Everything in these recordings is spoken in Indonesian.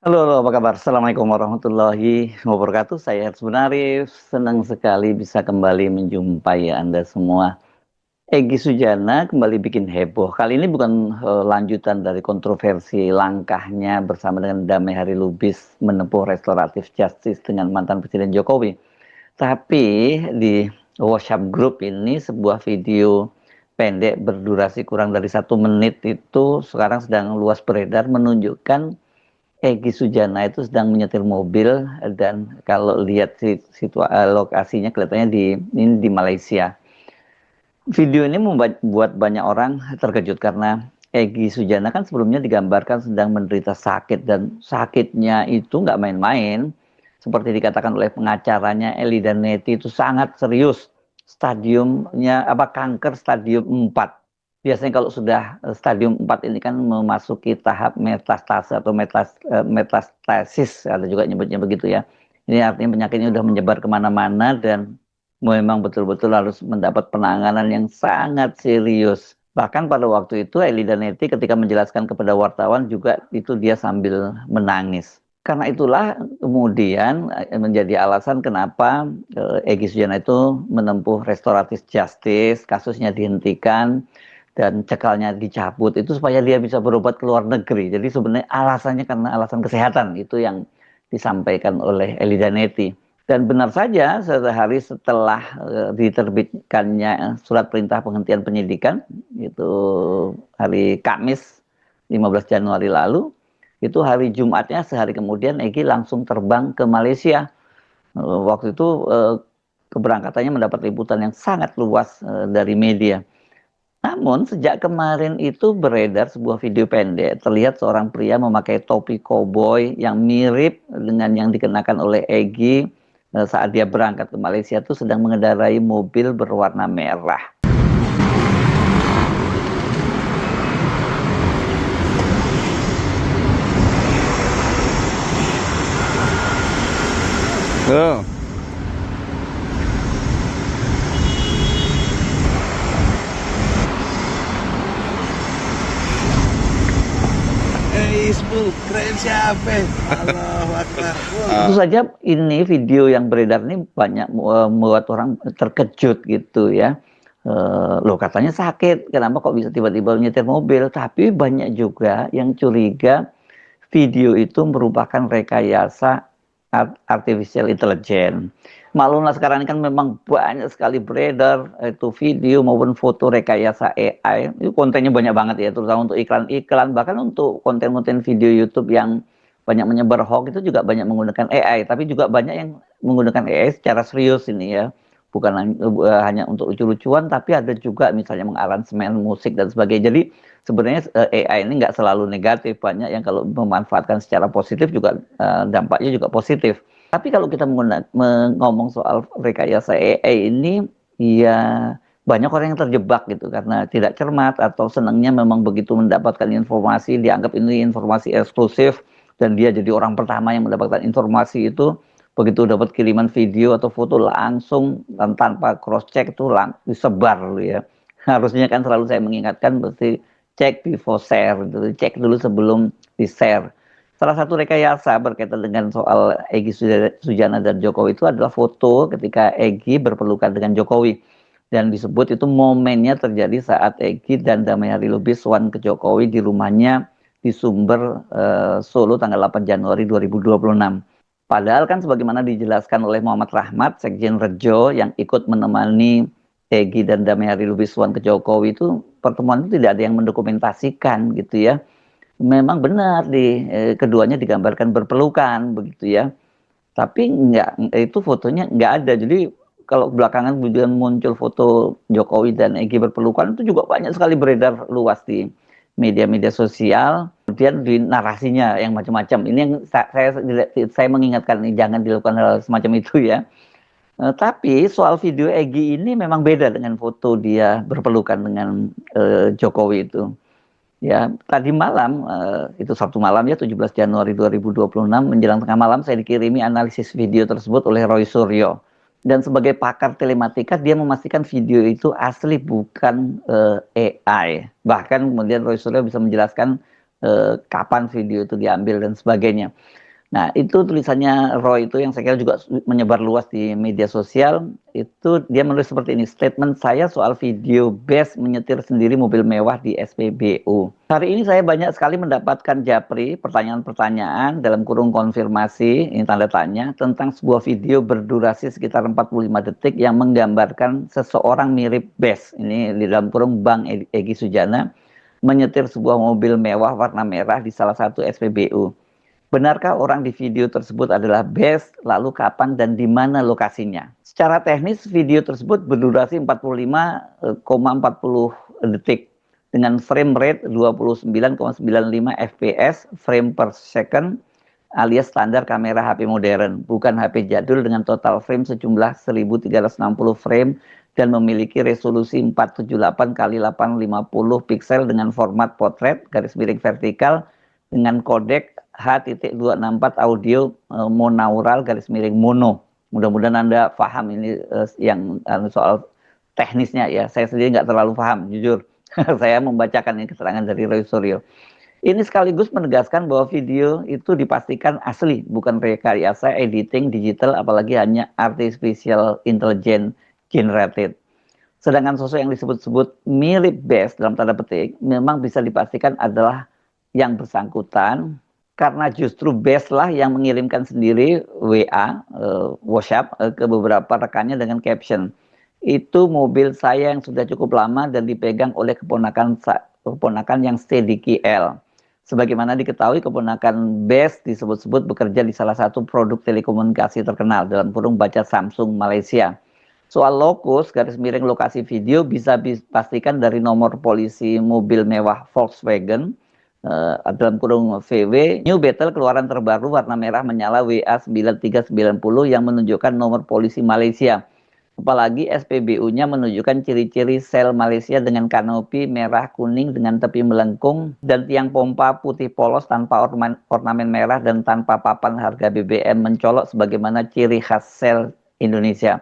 Halo, halo, apa kabar? Assalamualaikum warahmatullahi wabarakatuh. Saya Harus Munarif. Senang sekali bisa kembali menjumpai Anda semua. Egy Sujana kembali bikin heboh. Kali ini bukan lanjutan dari kontroversi langkahnya bersama dengan Damai Hari Lubis menempuh restoratif justice dengan mantan Presiden Jokowi. Tapi di WhatsApp group ini sebuah video pendek berdurasi kurang dari 1 menit itu sekarang sedang luas beredar menunjukkan Egy Sujana itu sedang menyetir mobil dan kalau lihat lokasinya kelihatannya di Malaysia. Video ini membuat banyak orang terkejut karena Egy Sujana kan sebelumnya digambarkan sedang menderita sakit dan sakitnya itu nggak main-main. Seperti dikatakan oleh pengacaranya Eli dan Neti itu sangat serius. Stadiumnya kanker stadium 4. Biasanya kalau sudah stadium 4 ini kan memasuki tahap metastase atau metastasis, ada juga nyebutnya begitu ya. Ini artinya penyakitnya sudah menyebar kemana-mana dan memang betul-betul harus mendapat penanganan yang sangat serius. Bahkan pada waktu itu Eli Danetti ketika menjelaskan kepada wartawan juga itu dia sambil menangis. Karena itulah kemudian menjadi alasan kenapa Egy Sujana itu menempuh restoratif justice, kasusnya dihentikan dan cekalnya dicabut itu supaya dia bisa berobat ke luar negeri. Jadi sebenarnya alasannya karena alasan kesehatan itu yang disampaikan oleh Eli Danetti. Dan benar saja sehari setelah diterbitkannya surat perintah penghentian penyidikan, itu hari Kamis 15 Januari lalu, itu hari Jumatnya sehari kemudian Egy langsung terbang ke Malaysia. Waktu itu keberangkatannya mendapat liputan yang sangat luas dari media. Namun sejak kemarin itu beredar sebuah video pendek, terlihat seorang pria memakai topi koboi yang mirip dengan yang dikenakan oleh Egy saat dia berangkat ke Malaysia itu sedang mengendarai mobil berwarna merah. Oh. Facebook keren siapa? Allahu Akbar. Tentu saja ini video yang beredar ini banyak membuat orang terkejut gitu ya. Loh katanya sakit, kenapa kok bisa tiba-tiba nyetir mobil? Tapi banyak juga yang curiga video itu merupakan rekayasa artificial intelligence. Maklumlah sekarang ini kan memang banyak sekali beredar itu video maupun foto rekayasa AI. Itu kontennya banyak banget ya, terutama untuk iklan-iklan, bahkan untuk konten-konten video YouTube yang banyak menyebar hoax itu juga banyak menggunakan AI, tapi juga banyak yang menggunakan AI secara serius ini ya. Bukan hanya untuk lucu-lucuan, tapi ada juga misalnya mengaransemen musik dan sebagainya. Jadi sebenarnya AI ini nggak selalu negatif, banyak yang kalau memanfaatkan secara positif juga dampaknya juga positif. Tapi kalau kita ngomong soal rekayasa AI ini, ya banyak orang yang terjebak gitu karena tidak cermat atau senangnya memang begitu mendapatkan informasi, dianggap ini informasi eksklusif dan dia jadi orang pertama yang mendapatkan informasi itu. Begitu dapat kiriman video atau foto langsung tanpa cross check itu disebar ya. Harusnya kan selalu saya mengingatkan mesti cek before share, gitu. Cek dulu sebelum di share. Salah satu rekayasa berkaitan dengan soal Egy Sujana dan Jokowi itu adalah foto ketika Egy berpelukan dengan Jokowi. Dan disebut itu momennya terjadi saat Egy dan Damai Hari Lubis sowan ke Jokowi di rumahnya di Sumber, Solo tanggal 8 Januari 2026. Padahal kan sebagaimana dijelaskan oleh Muhammad Rahmat, Sekjen Rejo yang ikut menemani Egy dan Damai Hari Lubis sowan ke Jokowi itu pertemuan itu tidak ada yang mendokumentasikan gitu ya. Memang benar keduanya digambarkan berpelukan begitu ya. Tapi enggak, itu fotonya enggak ada. Jadi kalau belakangan kemudian muncul foto Jokowi dan Egy berpelukan itu juga banyak sekali beredar luas di media-media sosial. Kemudian di narasinya yang macam-macam. Ini yang saya mengingatkan ini jangan dilakukan hal semacam itu ya. Tapi soal video Egy ini memang beda dengan foto dia berpelukan dengan Jokowi itu. Ya, tadi malam, itu Sabtu malam ya 17 Januari 2026 menjelang tengah malam saya dikirimi analisis video tersebut oleh Roy Suryo. Dan sebagai pakar telematika dia memastikan video itu asli bukan AI. Bahkan kemudian Roy Suryo bisa menjelaskan kapan video itu diambil dan sebagainya. Nah, itu tulisannya Roy itu yang saya kira juga menyebar luas di media sosial. Itu dia menulis seperti ini, statement saya soal video Best menyetir sendiri mobil mewah di SPBU. Hari ini saya banyak sekali mendapatkan japri, pertanyaan-pertanyaan dalam kurung konfirmasi, ini tanda tanya, tentang sebuah video berdurasi sekitar 45 detik yang menggambarkan seseorang mirip Best. Ini di dalam kurung Bang Egy Sujana menyetir sebuah mobil mewah warna merah di salah satu SPBU. Benarkah orang di video tersebut adalah Best? Lalu kapan dan di mana lokasinya? Secara teknis video tersebut berdurasi 45,40 detik dengan frame rate 29,95 fps frame per second alias standar kamera HP modern, bukan HP jadul dengan total frame sejumlah 1360 frame dan memiliki resolusi 478 x 850 pixel dengan format potret garis miring vertikal dengan kodek H.264 audio monaural garis miring mono. Mudah-mudahan Anda paham ini yang soal teknisnya ya. Saya sendiri nggak terlalu paham, jujur. Saya membacakan ini keterangan dari Roy Suryo. Ini sekaligus menegaskan bahwa video itu dipastikan asli, bukan rekayasa editing digital, apalagi hanya artificial intelligence generated. Sedangkan sosok yang disebut-sebut mirip Best dalam tanda petik memang bisa dipastikan adalah yang bersangkutan, karena justru Best lah yang mengirimkan sendiri WA, WhatsApp ke beberapa rekannya dengan caption, itu mobil saya yang sudah cukup lama dan dipegang oleh keponakan yang sedikit L. Sebagaimana diketahui, keponakan Best disebut-sebut bekerja di salah satu produk telekomunikasi terkenal, dalam kurung baca Samsung Malaysia. Soal lokus, garis miring lokasi video bisa dipastikan dari nomor polisi mobil mewah Volkswagen, dalam kurung VW, New Beetle keluaran terbaru warna merah menyala WA 9390 yang menunjukkan nomor polisi Malaysia. Apalagi SPBU-nya menunjukkan ciri-ciri sel Malaysia dengan kanopi merah kuning dengan tepi melengkung dan tiang pompa putih polos tanpa ornamen merah dan tanpa papan harga BBM mencolok sebagaimana ciri khas sel Indonesia.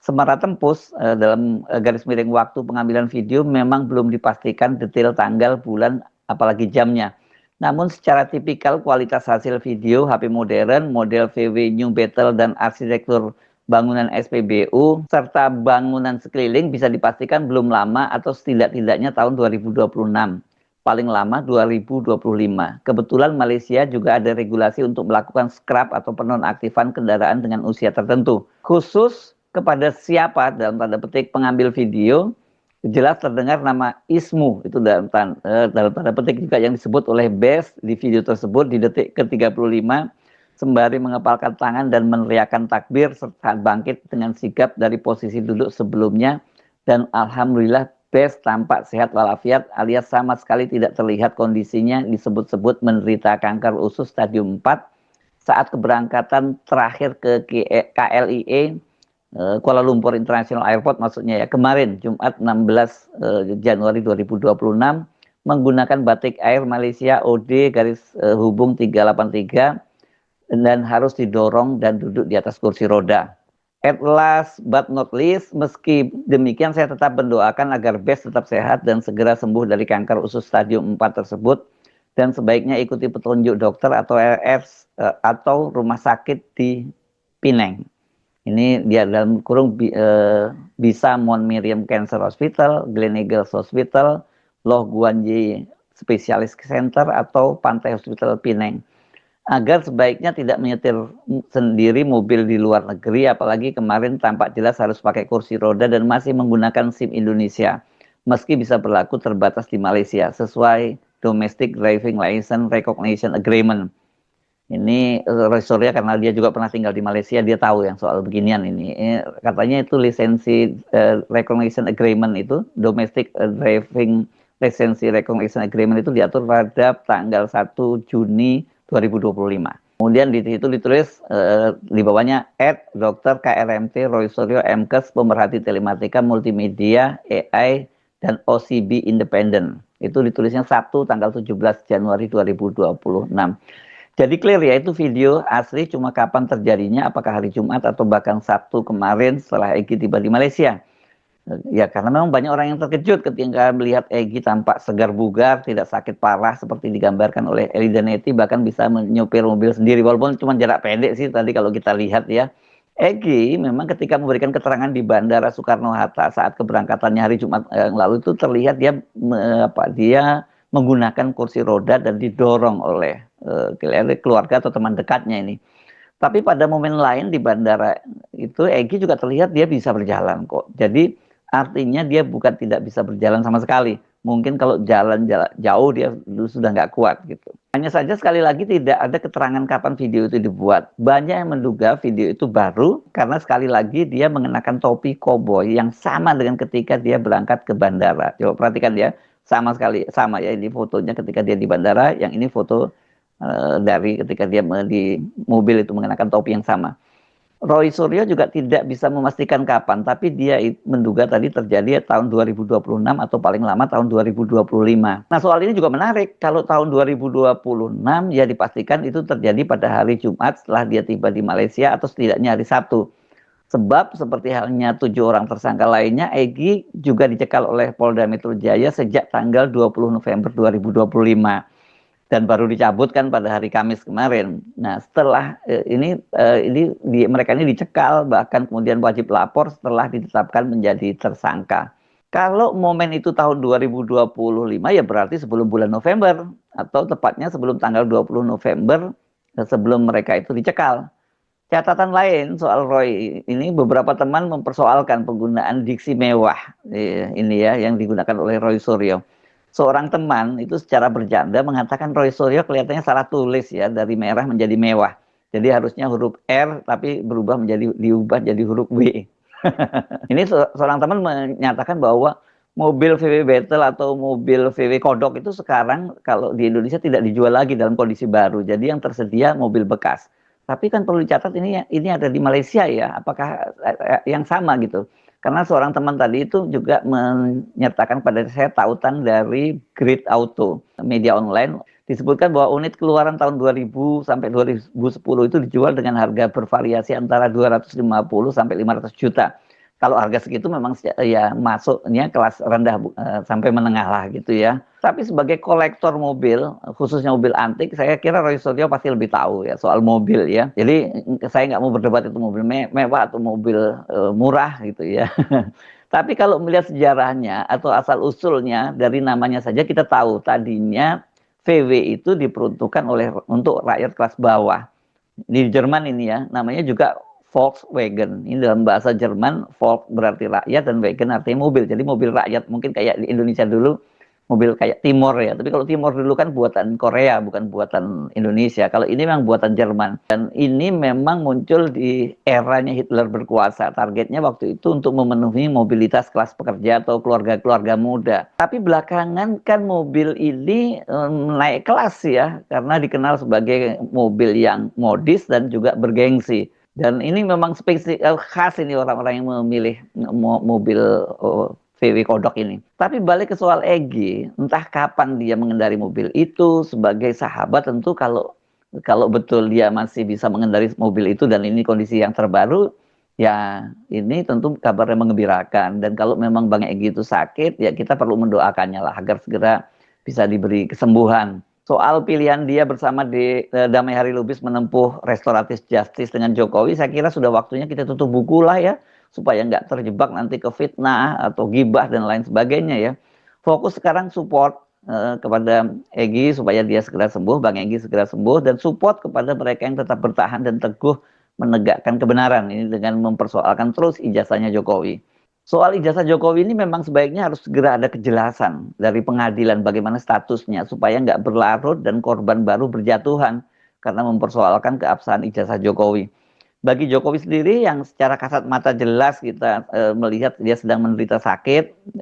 Sementara tembus dalam garis miring waktu pengambilan video memang belum dipastikan detail tanggal, bulan, apalagi jamnya. Namun secara tipikal kualitas hasil video HP modern, model VW New Beetle dan arsitektur bangunan SPBU serta bangunan sekeliling bisa dipastikan belum lama atau setidak-tidaknya tahun 2026. Paling lama 2025. Kebetulan Malaysia juga ada regulasi untuk melakukan scrap atau penonaktifan kendaraan dengan usia tertentu. Khusus kepada siapa dalam tanda petik pengambil video, jelas terdengar nama Ismu, itu dalam tanda petik juga yang disebut oleh Best di video tersebut di detik ke-35, sembari mengepalkan tangan dan meneriakkan takbir serta bangkit dengan sigap dari posisi duduk sebelumnya, dan alhamdulillah Best tampak sehat walafiat alias sama sekali tidak terlihat kondisinya disebut-sebut menderita kanker usus stadium 4 saat keberangkatan terakhir ke KLIA Kuala Lumpur International Airport maksudnya ya, kemarin Jumat 16 Januari 2026 menggunakan batik Air Malaysia OD garis hubung 383 dan harus didorong dan duduk di atas kursi roda. At last but not least, meski demikian saya tetap mendoakan agar Best tetap sehat dan segera sembuh dari kanker usus stadium 4 tersebut, dan sebaiknya ikuti petunjuk dokter atau RS atau rumah sakit di Penang. Ini dia dalam kurung bisa Mount Miriam Cancer Hospital, Gleneagles Hospital, Loh Guan Yi Specialist Center atau Pantai Hospital Penang. Agar sebaiknya tidak menyetir sendiri mobil di luar negeri, apalagi kemarin tampak jelas harus pakai kursi roda dan masih menggunakan SIM Indonesia, meski bisa berlaku terbatas di Malaysia sesuai Domestic Driving License Recognition Agreement. Ini Roy Suryo karena dia juga pernah tinggal di Malaysia, dia tahu yang soal beginian ini. Katanya itu lisensi recognition agreement itu, domestic driving lisensi recognition agreement itu diatur pada tanggal 1 Juni 2025. Kemudian di situ ditulis di bawahnya Dr. KRMT Roy Suryo MKes pemerhati telematika multimedia AI dan OCB Independent. Itu ditulisnya 1 tanggal 17 Januari 2026. Jadi clear ya, itu video asli, cuma kapan terjadinya, apakah hari Jumat atau bahkan Sabtu kemarin setelah Egy tiba di Malaysia. Ya karena memang banyak orang yang terkejut ketika melihat Egy tampak segar bugar, tidak sakit parah seperti digambarkan oleh Eli Danetti, bahkan bisa menyupir mobil sendiri walaupun cuma jarak pendek sih tadi kalau kita lihat ya. Egy memang ketika memberikan keterangan di Bandara Soekarno-Hatta saat keberangkatannya hari Jumat yang lalu itu terlihat dia menggunakan kursi roda dan didorong oleh keluarga atau teman dekatnya ini. Tapi pada momen lain di bandara itu Egy juga terlihat dia bisa berjalan kok. Jadi artinya dia bukan tidak bisa berjalan sama sekali. Mungkin kalau jalan jauh dia sudah nggak kuat gitu. Hanya saja sekali lagi tidak ada keterangan kapan video itu dibuat. Banyak yang menduga video itu baru karena sekali lagi dia mengenakan topi koboi yang sama dengan ketika dia berangkat ke bandara. Coba perhatikan ya, sama sekali sama ya ini fotonya ketika dia di bandara, yang ini foto dari ketika dia di mobil itu mengenakan topi yang sama. Roy Suryo juga tidak bisa memastikan kapan, tapi dia menduga tadi terjadi tahun 2026 atau paling lama tahun 2025. Nah soal ini juga menarik, kalau tahun 2026 ya dipastikan itu terjadi pada hari Jumat setelah dia tiba di Malaysia atau setidaknya hari Sabtu. Sebab seperti halnya 7 orang tersangka lainnya, Egy juga dicekal oleh Polda Metro Jaya sejak tanggal 20 November 2025. Dan baru dicabut kan pada hari Kamis kemarin. Nah setelah mereka ini dicekal bahkan kemudian wajib lapor setelah ditetapkan menjadi tersangka. Kalau momen itu tahun 2025 ya berarti sebelum bulan November atau tepatnya sebelum tanggal 20 November sebelum mereka itu dicekal. Catatan lain soal Roy ini, beberapa teman mempersoalkan penggunaan diksi mewah ini ya yang digunakan oleh Roy Suryo. Seorang teman itu secara bercanda mengatakan Roy Suryo kelihatannya salah tulis ya, dari merah menjadi mewah. Jadi harusnya huruf R tapi diubah jadi huruf W. Ini seorang teman menyatakan bahwa mobil VW Battle atau mobil VW Kodok itu sekarang kalau di Indonesia tidak dijual lagi dalam kondisi baru. Jadi yang tersedia mobil bekas. Tapi kan perlu dicatat ini ada di Malaysia ya. Apakah yang sama gitu? Karena seorang teman tadi itu juga menyertakan pada saya tautan dari Grid Auto, media online. Disebutkan bahwa unit keluaran tahun 2000 sampai 2010 itu dijual dengan harga bervariasi antara 250 sampai 500 juta. Kalau harga segitu memang ya masuknya kelas rendah sampai menengah lah gitu ya. Tapi sebagai kolektor mobil, khususnya mobil antik, saya kira Roy Suryo pasti lebih tahu ya soal mobil ya. Jadi saya nggak mau berdebat itu mobil mewah atau mobil murah gitu ya. Tapi kalau melihat sejarahnya atau asal usulnya dari namanya saja kita tahu tadinya VW itu diperuntukkan untuk rakyat kelas bawah. Di Jerman ini ya, namanya juga Volkswagen. Ini dalam bahasa Jerman, Volk berarti rakyat dan Wagen artinya mobil. Jadi mobil rakyat, mungkin kayak di Indonesia dulu mobil kayak Timor ya. Tapi kalau Timor dulu kan buatan Korea, bukan buatan Indonesia. Kalau ini memang buatan Jerman. Dan ini memang muncul di eranya Hitler berkuasa. Targetnya waktu itu untuk memenuhi mobilitas kelas pekerja atau keluarga-keluarga muda. Tapi belakangan kan mobil ini naik kelas ya, karena dikenal sebagai mobil yang modis dan juga bergengsi. Dan ini memang khas ini orang-orang yang memilih mobil VW Kodok ini. Tapi balik ke soal Egy, entah kapan dia mengendari mobil itu, sebagai sahabat tentu kalau betul dia masih bisa mengendari mobil itu dan ini kondisi yang terbaru, ya ini tentu kabarnya mengembirakan. Dan kalau memang Bang Egy itu sakit, ya kita perlu mendoakannya lah agar segera bisa diberi kesembuhan. Soal pilihan dia bersama di Damai Hari Lubis menempuh restoratif justice dengan Jokowi, saya kira sudah waktunya kita tutup buku lah ya, supaya nggak terjebak nanti ke fitnah atau gibah dan lain sebagainya ya. Fokus sekarang support kepada Egy supaya dia segera sembuh, Bang Egy segera sembuh, dan support kepada mereka yang tetap bertahan dan teguh menegakkan kebenaran ini dengan mempersoalkan terus ijazahnya Jokowi. Soal ijazah Jokowi ini memang sebaiknya harus segera ada kejelasan dari pengadilan bagaimana statusnya supaya nggak berlarut dan korban baru berjatuhan karena mempersoalkan keabsahan ijazah Jokowi. Bagi Jokowi sendiri yang secara kasat mata jelas kita melihat dia sedang menderita sakit,